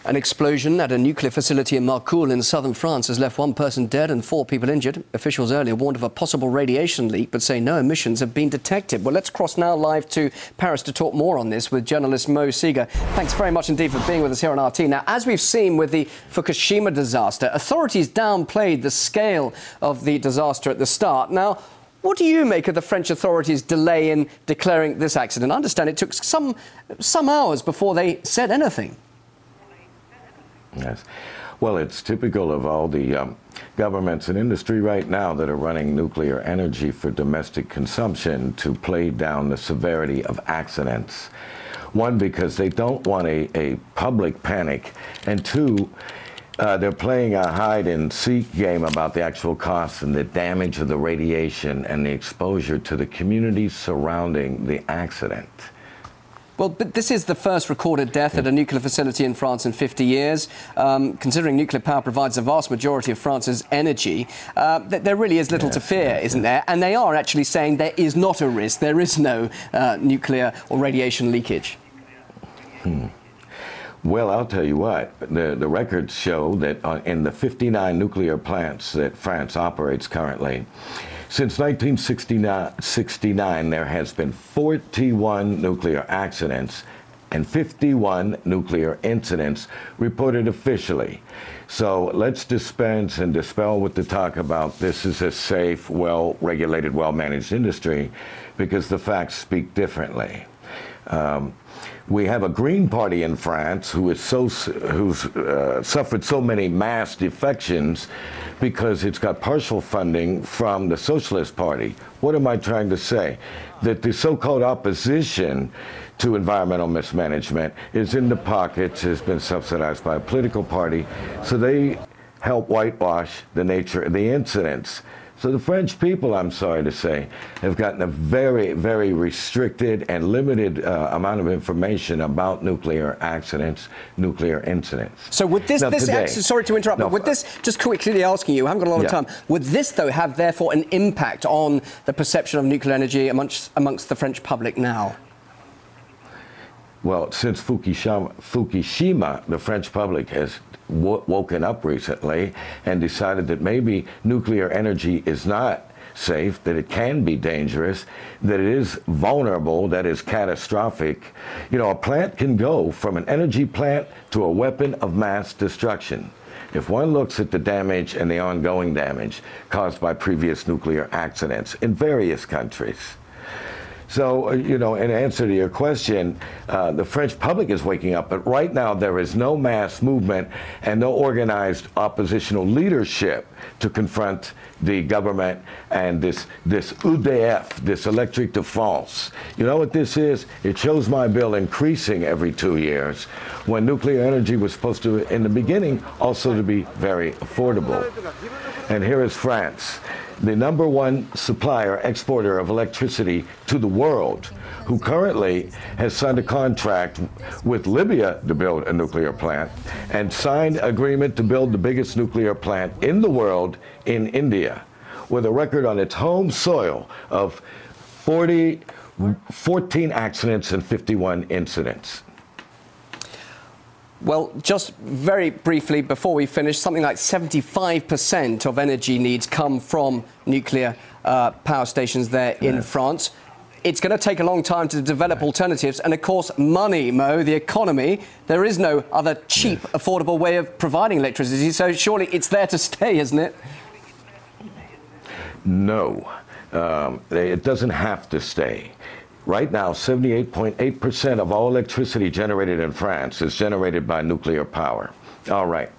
An explosion at a nuclear facility in Marcoule in southern France has left one person dead and 4 people injured. Officials earlier warned of a possible radiation leak, but say no emissions have been detected. Well, let's cross now live to Paris to talk more on this with journalist Moe Seager. Thanks very much indeed for being with us here on RT. Now, as we've seen with the Fukushima disaster, authorities downplayed the scale of the disaster at the start. Now, what do you make of the French authorities' delay in declaring this accident? I understand it took some hours before they said anything. Yes. Well, it's typical of all the governments and industry right now that are running nuclear energy for domestic consumption to play down the severity of accidents. One, because they don't want a public panic, and two, they're playing a hide-and-seek game about the actual costs and the damage of the radiation and the exposure to the communities surrounding the accident. Well, but this is the first recorded death at a nuclear facility in France in 50 years. Considering nuclear power provides the vast majority of France's energy, there really is little to fear, isn't there? And they are actually saying there is not a risk. There is no nuclear or radiation leakage. Well, I'll tell you what, the records show that in the 59 nuclear plants that France operates currently, since 1969, there has been 41 nuclear accidents and 51 nuclear incidents reported officially. So let's dispense and dispel with the talk about this is a safe, well-regulated, well-managed industry, because the facts speak differently. We have a Green Party in France who's suffered so many mass defections because it's got partial funding from the Socialist Party. What am I trying to say? That the so-called opposition to environmental mismanagement is in the pockets, has been subsidized by a political party, so they help whitewash the nature of the incidents. So the French people, I'm sorry to say, have gotten a very, very restricted and limited amount of information about nuclear accidents, nuclear incidents. So would this, sorry to interrupt, but would this, just quickly asking you, I haven't got a lot of time, would this, though, have, therefore, an impact on the perception of nuclear energy amongst the French public now? Well, since Fukushima, the French public has woken up recently and decided that maybe nuclear energy is not safe, that it can be dangerous, that it is vulnerable, that is catastrophic. You know, a plant can go from an energy plant to a weapon of mass destruction. If one looks at the damage and the ongoing damage caused by previous nuclear accidents in various countries. So, you know, in answer to your question, the French public is waking up, but right now there is no mass movement and no organized oppositional leadership to confront the government and this EDF, this electric defense. You know what this is? It shows my bill increasing every 2 years, when nuclear energy was supposed to, in the beginning, also to be very affordable. And here is France, the #1 supplier, exporter of electricity to the world, who currently has signed a contract with Libya to build a nuclear plant and signed an agreement to build the biggest nuclear plant in the world in India, with a record on its home soil of 14 accidents and 51 incidents. Well, just very briefly before we finish, something like 75% of energy needs come from nuclear power stations there in France. It's going to take a long time to develop alternatives, and of course money, Mo, the economy. There is no other cheap, affordable way of providing electricity, so surely it's there to stay, isn't it? No, it doesn't have to stay. Right now, 78.8% of all electricity generated in France is generated by nuclear power. All right.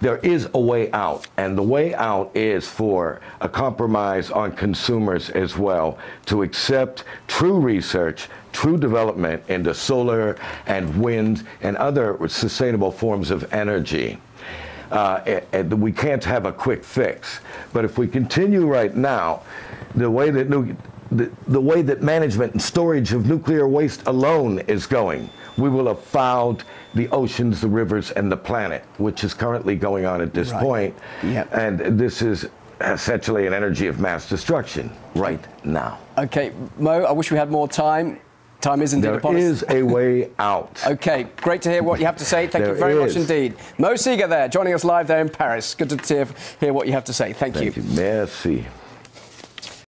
There is a way out, and the way out is for a compromise on consumers as well, to accept true research, true development into solar and wind and other sustainable forms of energy. We can't have a quick fix, but if we continue right now, the way that management and storage of nuclear waste alone is going, we will have fouled the oceans, the rivers, and the planet, which is currently going on at this point. Yep. And this is essentially an energy of mass destruction right now. Okay, Mo, I wish we had more time. Time is indeed upon us. There is a way out. Okay, great to hear what you have to say. Thank you very much indeed. Moe Seager there, joining us live there in Paris. Good to hear what you have to say. Thank you. Merci.